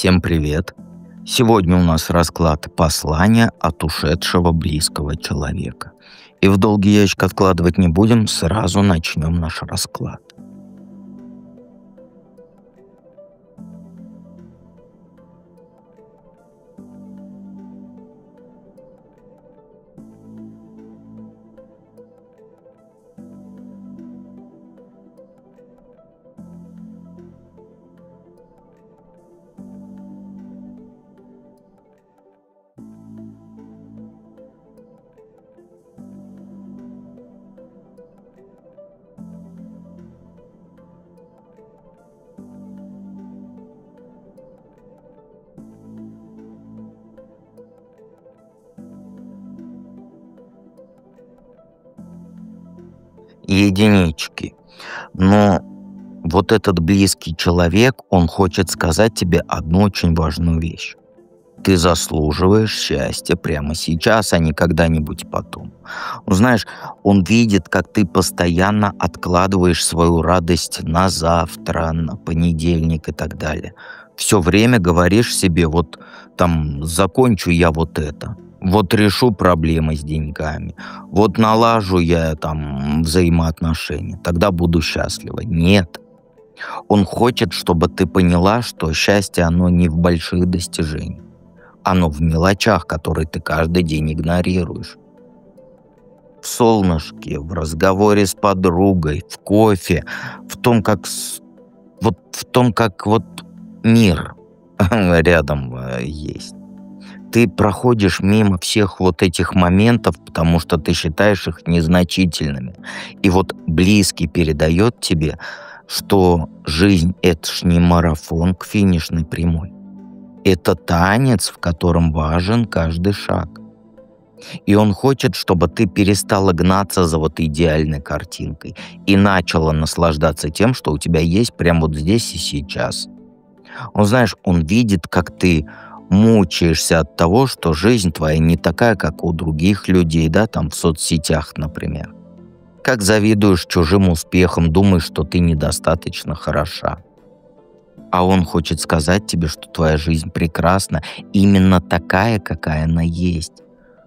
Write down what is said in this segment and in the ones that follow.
Всем привет! Сегодня у нас расклад послания от ушедшего близкого человека. И в долгий ящик откладывать не будем, сразу начнем наш расклад. Единички. Но вот этот близкий человек, он хочет сказать тебе одну очень важную вещь. Ты заслуживаешь счастья прямо сейчас, а не когда-нибудь потом. Знаешь, он видит, как ты постоянно откладываешь свою радость на завтра, на понедельник и так далее. Все время говоришь себе, вот там, закончу я вот это, вот решу проблемы с деньгами, вот налажу я там взаимоотношения, тогда буду счастлива. Нет. Он хочет, чтобы ты поняла, что счастье, оно не в больших достижениях. Оно в мелочах, которые ты каждый день игнорируешь. В солнышке, в разговоре с подругой, в кофе, в том, как мир рядом есть. Ты проходишь мимо всех вот этих моментов, потому что ты считаешь их незначительными. И вот близкий передает тебе, что жизнь — это ж не марафон к финишной прямой. Это танец, в котором важен каждый шаг. И он хочет, чтобы ты перестала гнаться за вот идеальной картинкой и начала наслаждаться тем, что у тебя есть прямо вот здесь и сейчас. Он видит, как ты мучаешься от того, что жизнь твоя не такая, как у других людей, да, там в соцсетях, например. Как завидуешь чужим успехам, думаешь, что ты недостаточно хороша. А он хочет сказать тебе, что твоя жизнь прекрасна, именно такая, какая она есть.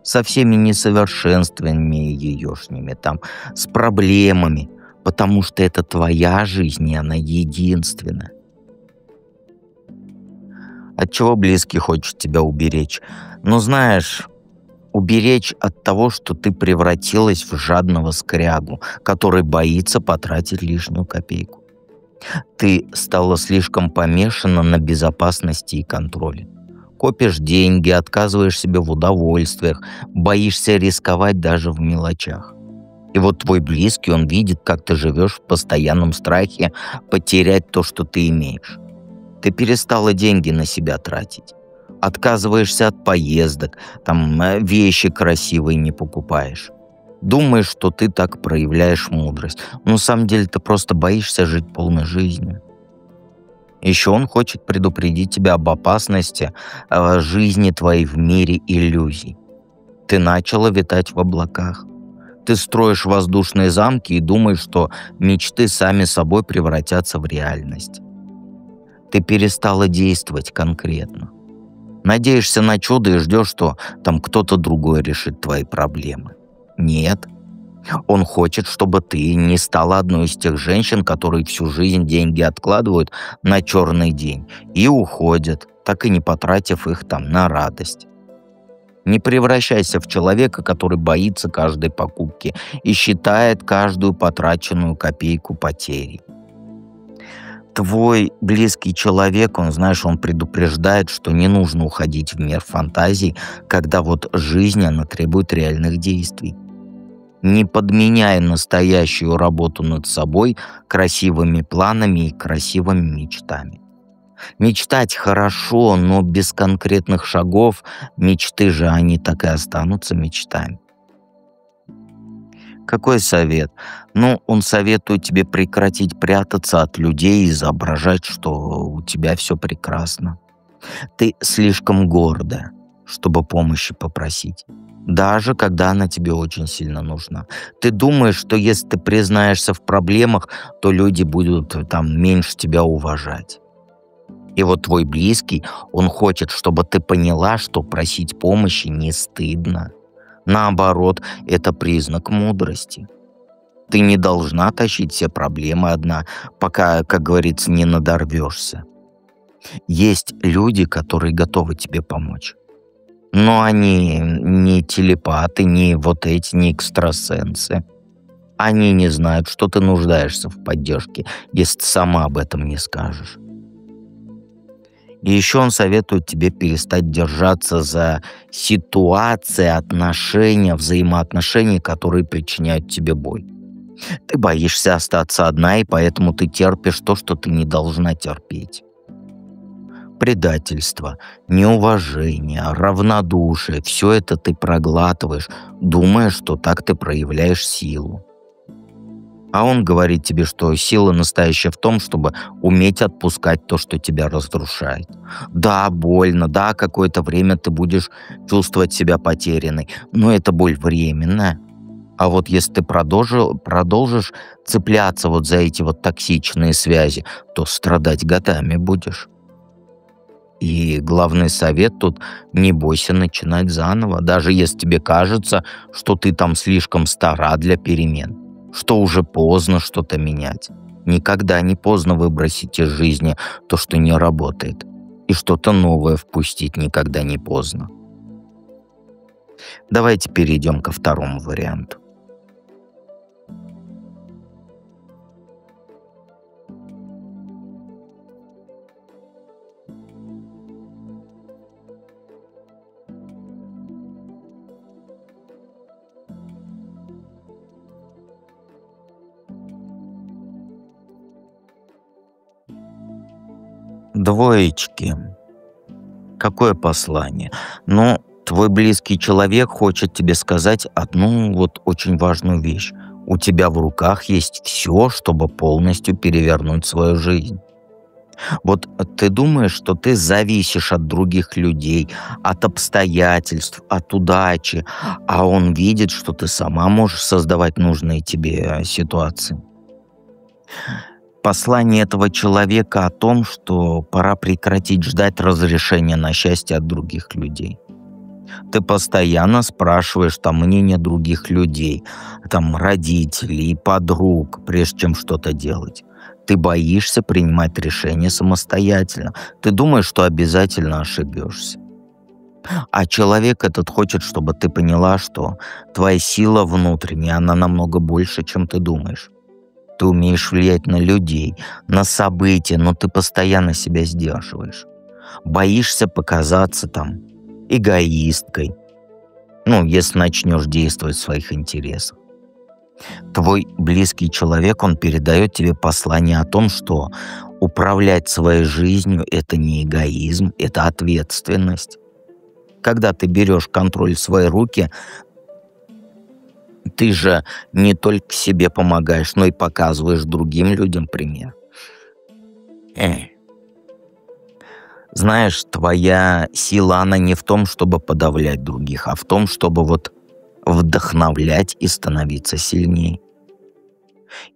Со всеми несовершенствами еешними, там, с проблемами, потому что это твоя жизнь, и она единственная. От чего близкий хочет тебя уберечь? Уберечь от того, что ты превратилась в жадного скрягу, который боится потратить лишнюю копейку. Ты стала слишком помешана на безопасности и контроле. Копишь деньги, отказываешь себе в удовольствиях, боишься рисковать даже в мелочах. И вот твой близкий, он видит, как ты живешь в постоянном страхе потерять то, что ты имеешь. Ты перестала деньги на себя тратить. Отказываешься от поездок, там вещи красивые не покупаешь. Думаешь, что ты так проявляешь мудрость. Но на самом деле ты просто боишься жить полной жизнью. Еще он хочет предупредить тебя об опасности жизни твоей в мире иллюзий. Ты начала витать в облаках. Ты строишь воздушные замки и думаешь, что мечты сами собой превратятся в реальность. Ты перестала действовать конкретно. Надеешься на чудо и ждешь, что там кто-то другой решит твои проблемы. Нет. Он хочет, чтобы ты не стала одной из тех женщин, которые всю жизнь деньги откладывают на черный день и уходят, так и не потратив их там на радость. Не превращайся в человека, который боится каждой покупки и считает каждую потраченную копейку потерей. Твой близкий человек, он предупреждает, что не нужно уходить в мир фантазий, когда вот жизнь, она требует реальных действий. Не подменяй настоящую работу над собой красивыми планами и красивыми мечтами. Мечтать хорошо, но без конкретных шагов мечты же, они так и останутся мечтами. Какой совет? Он советует тебе прекратить прятаться от людей и изображать, что у тебя все прекрасно. Ты слишком гордая, чтобы помощи попросить. Даже когда она тебе очень сильно нужна. Ты думаешь, что если ты признаешься в проблемах, то люди будут там меньше тебя уважать. И вот твой близкий, он хочет, чтобы ты поняла, что просить помощи не стыдно. Наоборот, это признак мудрости. Ты не должна тащить все проблемы одна, пока, как говорится, не надорвешься. Есть люди, которые готовы тебе помочь. Но они не телепаты, не вот эти, не экстрасенсы. Они не знают, что ты нуждаешься в поддержке, если ты сама об этом не скажешь. И еще он советует тебе перестать держаться за ситуации, отношения, взаимоотношения, которые причиняют тебе боль. Ты боишься остаться одна, и поэтому ты терпишь то, что ты не должна терпеть. Предательство, неуважение, равнодушие — все это ты проглатываешь, думая, что так ты проявляешь силу. А он говорит тебе, что сила настоящая в том, чтобы уметь отпускать то, что тебя разрушает. Да, больно, да, какое-то время ты будешь чувствовать себя потерянной, но эта боль временная. А вот если ты продолжишь цепляться вот за эти вот токсичные связи, то страдать годами будешь. И главный совет тут — не бойся начинать заново, даже если тебе кажется, что ты там слишком стара для перемен, что уже поздно что-то менять. Никогда не поздно выбросить из жизни то, что не работает, и что-то новое впустить никогда не поздно. Давайте перейдем ко второму варианту. Двоечки. Какое послание? Ну, твой близкий человек хочет тебе сказать одну вот очень важную вещь. У тебя в руках есть все, чтобы полностью перевернуть свою жизнь. Вот ты думаешь, что ты зависишь от других людей, от обстоятельств, от удачи, а он видит, что ты сама можешь создавать нужные тебе ситуации. Послание этого человека о том, что пора прекратить ждать разрешения на счастье от других людей. Ты постоянно спрашиваешь там мнение других людей, там родителей, подруг, прежде чем что-то делать. Ты боишься принимать решения самостоятельно. Ты думаешь, что обязательно ошибешься. А человек этот хочет, чтобы ты поняла, что твоя сила внутренняя, она намного больше, чем ты думаешь. Ты умеешь влиять на людей, на события, но ты постоянно себя сдерживаешь. Боишься показаться там эгоисткой, ну, если начнешь действовать в своих интересах. Твой близкий человек, он передает тебе послание о том, что управлять своей жизнью — это не эгоизм, это ответственность. Когда ты берешь контроль в свои руки, ты же не только себе помогаешь, но и показываешь другим людям пример. Э. Знаешь, твоя сила, она не в том, чтобы подавлять других, а в том, чтобы вот вдохновлять и становиться сильнее.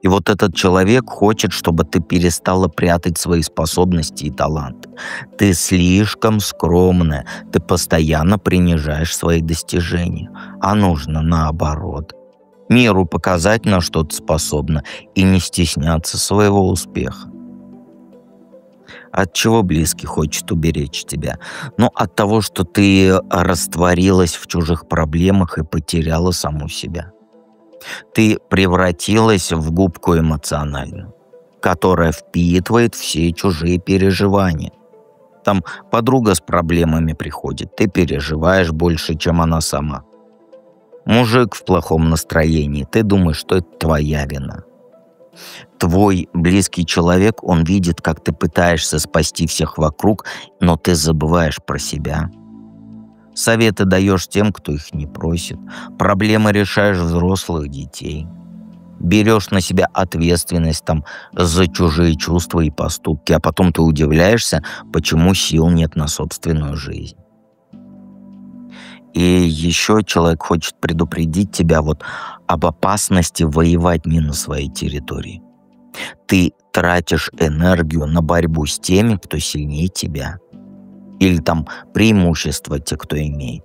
И вот этот человек хочет, чтобы ты перестала прятать свои способности и таланты. Ты слишком скромная, ты постоянно принижаешь свои достижения, а нужно наоборот. Миру показать, на что ты способна, и не стесняться своего успеха. От чего близкий хочет уберечь тебя? Ну, от того, что ты растворилась в чужих проблемах и потеряла саму себя. Ты превратилась в губку эмоциональную, которая впитывает все чужие переживания. Там подруга с проблемами приходит, ты переживаешь больше, чем она сама. Мужик в плохом настроении, ты думаешь, что это твоя вина. Твой близкий человек, он видит, как ты пытаешься спасти всех вокруг, но ты забываешь про себя. Советы даешь тем, кто их не просит. Проблемы решаешь взрослых детей. Берешь на себя ответственность там за чужие чувства и поступки, а потом ты удивляешься, почему сил нет на собственную жизнь. И еще человек хочет предупредить тебя вот об опасности воевать не на своей территории. Ты тратишь энергию на борьбу с теми, кто сильнее тебя. Или там преимущество те, кто имеет.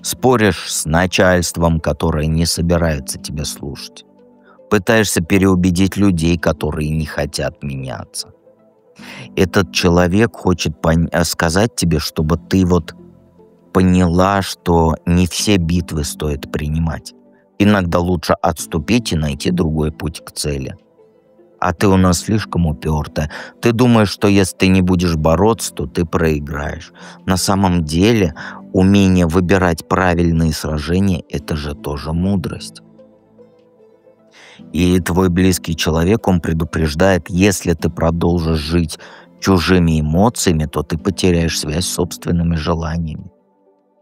Споришь с начальством, которое не собирается тебя слушать. Пытаешься переубедить людей, которые не хотят меняться. Этот человек хочет сказать тебе, чтобы ты вот поняла, что не все битвы стоит принимать. Иногда лучше отступить и найти другой путь к цели. А ты у нас слишком упертая. Ты думаешь, что если ты не будешь бороться, то ты проиграешь. На самом деле, умение выбирать правильные сражения – это же тоже мудрость. И твой близкий человек, он предупреждает, если ты продолжишь жить чужими эмоциями, то ты потеряешь связь с собственными желаниями.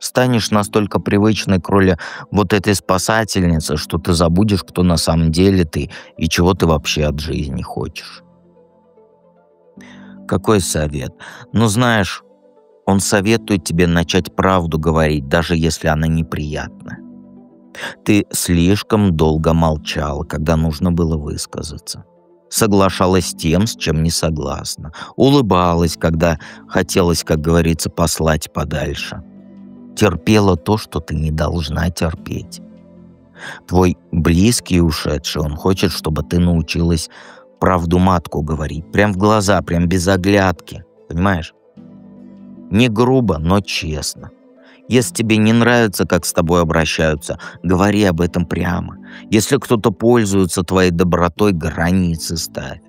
Станешь настолько привычной к роли вот этой спасательницы, что ты забудешь, кто на самом деле ты и чего ты вообще от жизни хочешь. Какой совет? Ну, знаешь, он советует тебе начать правду говорить, даже если она неприятна. Ты слишком долго молчала, когда нужно было высказаться. Соглашалась с тем, с чем не согласна. Улыбалась, когда хотелось, как говорится, послать подальше. Терпела то, что ты не должна терпеть. Твой близкий ушедший, он хочет, чтобы ты научилась правду матку говорить. Прям в глаза, прям без оглядки. Понимаешь? Не грубо, но честно. Если тебе не нравится, как с тобой обращаются, говори об этом прямо. Если кто-то пользуется твоей добротой, границы ставь.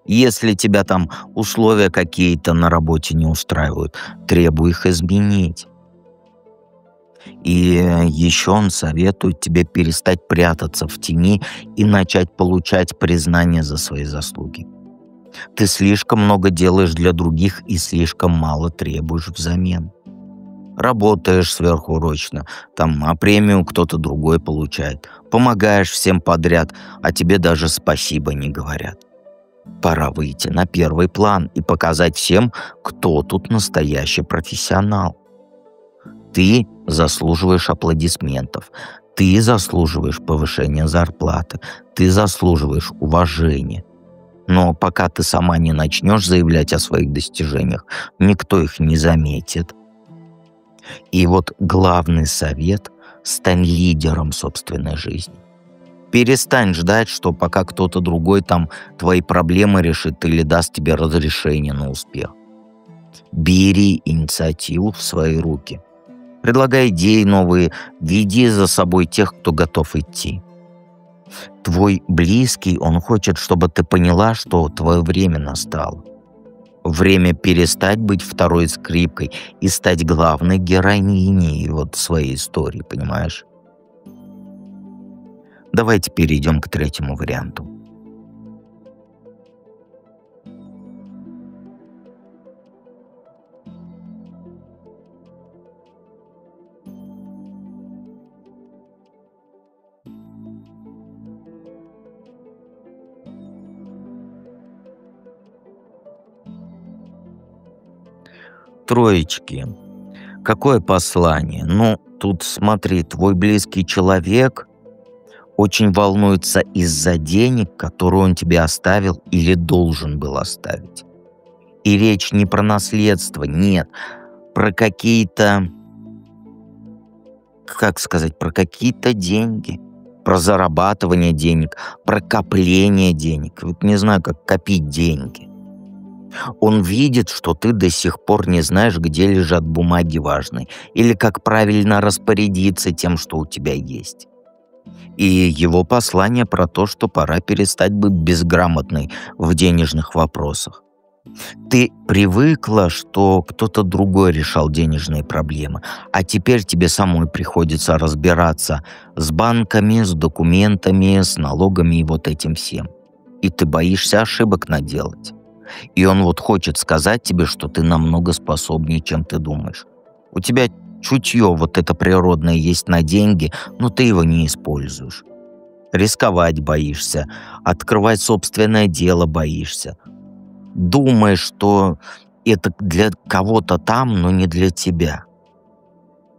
Если тебя там условия какие-то на работе не устраивают, требуй их изменить. И еще он советует тебе перестать прятаться в тени и начать получать признание за свои заслуги. Ты слишком много делаешь для других и слишком мало требуешь взамен. Работаешь сверхурочно, а премию кто-то другой получает. Помогаешь всем подряд, а тебе даже спасибо не говорят. Пора выйти на первый план и показать всем, кто тут настоящий профессионал. Ты заслуживаешь аплодисментов, ты заслуживаешь повышения зарплаты, ты заслуживаешь уважения. Но пока ты сама не начнешь заявлять о своих достижениях, никто их не заметит. И вот главный совет – стань лидером собственной жизни. Перестань ждать, что пока кто-то другой твои проблемы решит или даст тебе разрешение на успех. Бери инициативу в свои руки. Предлагай идеи новые, веди за собой тех, кто готов идти. Твой близкий, он хочет, чтобы ты поняла, что твое время настало. Время перестать быть второй скрипкой и стать главной героиней своей истории, понимаешь? Давайте перейдем к третьему варианту. Троечки. Какое послание? Тут смотри, твой близкий человек очень волнуется из-за денег, которые он тебе оставил или должен был оставить. И речь не про наследство, нет, про какие-то, про какие-то деньги, про зарабатывание денег, про копление денег. Не знаю, как копить деньги. Он видит, что ты до сих пор не знаешь, где лежат бумаги важные, или как правильно распорядиться тем, что у тебя есть. И его послание про то, что пора перестать быть безграмотной в денежных вопросах. Ты привыкла, что кто-то другой решал денежные проблемы, а теперь тебе самой приходится разбираться с банками, с документами, с налогами и этим всем. И ты боишься ошибок наделать. И он хочет сказать тебе, что ты намного способнее, чем ты думаешь. У тебя чутье это природное есть на деньги, но ты его не используешь. Рисковать боишься, открывать собственное дело боишься. Думаешь, что это для кого-то но не для тебя.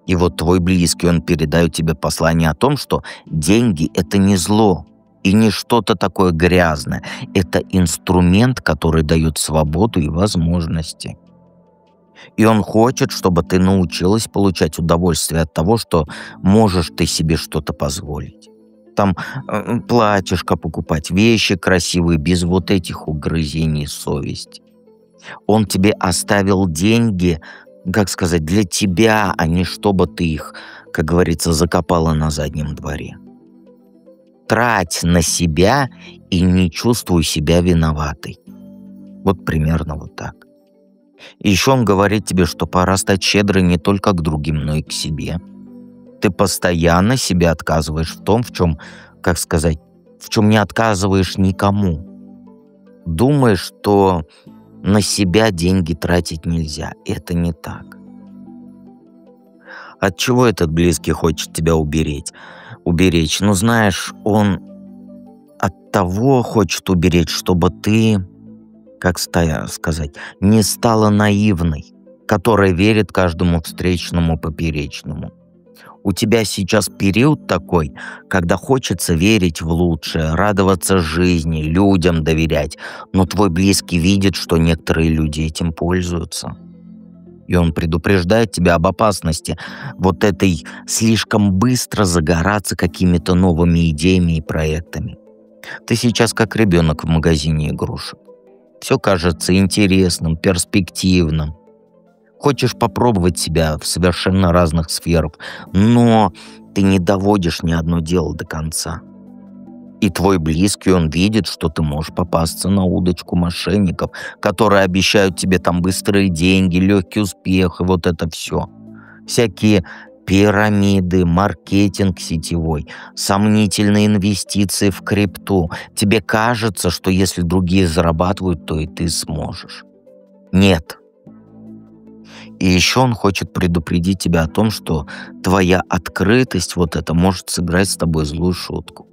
И твой близкий, он передает тебе послание о том, что деньги – это не зло. И не что-то такое грязное. Это инструмент, который дает свободу и возможности. И он хочет, чтобы ты научилась получать удовольствие от того, что можешь ты себе что-то позволить. Там платьишко покупать, вещи красивые, без вот этих угрызений совести. Он тебе оставил деньги, как сказать, для тебя, а не чтобы ты их, как говорится, закопала на заднем дворе. Трать на себя и не чувствуй себя виноватой. Вот примерно вот так. И еще он говорит тебе, что пора стать щедрой не только к другим, но и к себе. Ты постоянно себе отказываешь в том, в чем, как сказать, в чем не отказываешь никому. Думаешь, что на себя деньги тратить нельзя. Это не так. От чего этот близкий хочет тебя уберечь? Ну, знаешь, он от того хочет уберечь, чтобы ты, как сказать, не стала наивной, которая верит каждому встречному поперечному. У тебя сейчас период такой, когда хочется верить в лучшее, радоваться жизни, людям доверять, но твой близкий видит, что некоторые люди этим пользуются. И он предупреждает тебя об опасности вот этой слишком быстро загораться какими-то новыми идеями и проектами. Ты сейчас как ребенок в магазине игрушек. Все кажется интересным, перспективным. Хочешь попробовать себя в совершенно разных сферах, но ты не доводишь ни одно дело до конца. И твой близкий, он видит, что ты можешь попасться на удочку мошенников, которые обещают тебе там быстрые деньги, легкий успех и вот это все. Всякие пирамиды, маркетинг сетевой, сомнительные инвестиции в крипту. Тебе кажется, что если другие зарабатывают, то и ты сможешь. Нет. И еще он хочет предупредить тебя о том, что твоя открытость вот это может сыграть с тобой злую шутку.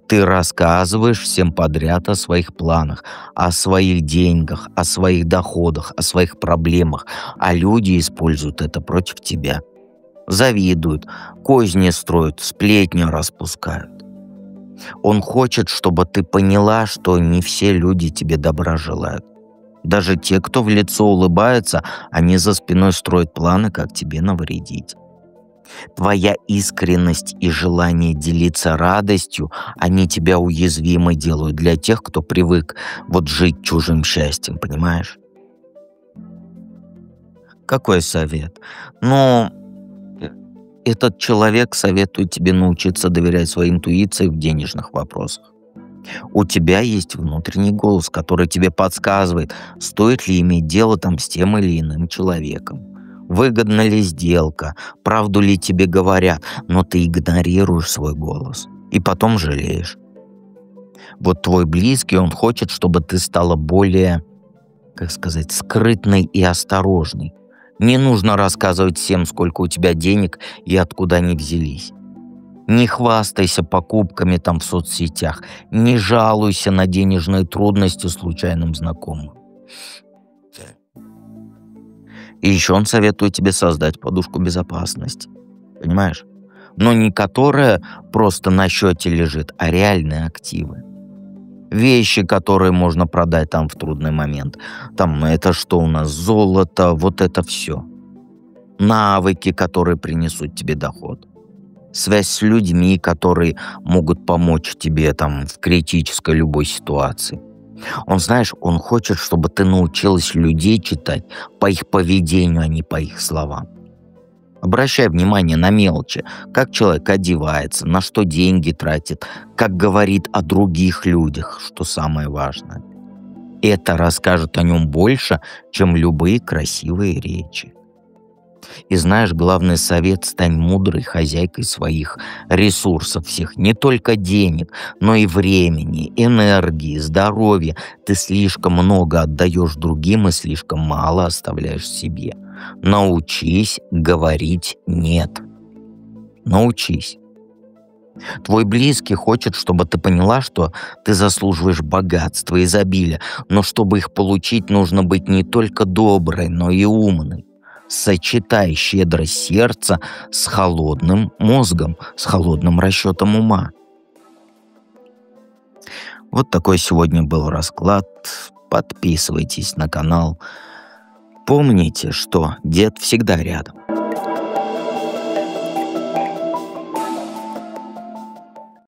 Ты рассказываешь всем подряд о своих планах, о своих деньгах, о своих доходах, о своих проблемах, а люди используют это против тебя. Завидуют, козни строят, сплетни распускают. Он хочет, чтобы ты поняла, что не все люди тебе добра желают. Даже те, кто в лицо улыбается, они за спиной строят планы, как тебе навредить. Твоя искренность и желание делиться радостью, они тебя уязвимой делают для тех, кто привык вот жить чужим счастьем, понимаешь? Какой совет? Ну, этот человек советует тебе научиться доверять своей интуиции в денежных вопросах. У тебя есть внутренний голос, который тебе подсказывает, стоит ли иметь дело там с тем или иным человеком. Выгодна ли сделка, правду ли тебе говорят, но ты игнорируешь свой голос и потом жалеешь. Вот твой близкий, он хочет, чтобы ты стала более, как сказать, скрытной и осторожной. Не нужно рассказывать всем, сколько у тебя денег и откуда они взялись. Не хвастайся покупками там в соцсетях, не жалуйся на денежные трудности случайным знакомым. И еще он советует тебе создать подушку безопасности. Понимаешь? Но не которая просто на счете лежит, а реальные активы. Вещи, которые можно продать там в трудный момент. Там это что у нас? Золото, вот это все. Навыки, которые принесут тебе доход. Связь с людьми, которые могут помочь тебе там в критической любой ситуации. Он, знаешь, он хочет, чтобы ты научилась людей читать по их поведению, а не по их словам. Обращай внимание на мелочи, как человек одевается, на что деньги тратит, как говорит о других людях, что самое важное. Это расскажет о нем больше, чем любые красивые речи. И знаешь, главный совет — стань мудрой хозяйкой своих ресурсов всех. Не только денег, но и времени, энергии, здоровья. Ты слишком много отдаешь другим и слишком мало оставляешь себе. Научись говорить «нет». Научись. Твой близкий хочет, чтобы ты поняла, что ты заслуживаешь богатства, изобилия, но чтобы их получить, нужно быть не только доброй, но и умной. Сочетай щедрость сердца с холодным мозгом, с холодным расчетом ума. Вот такой сегодня был расклад. Подписывайтесь на канал. Помните, что дед всегда рядом.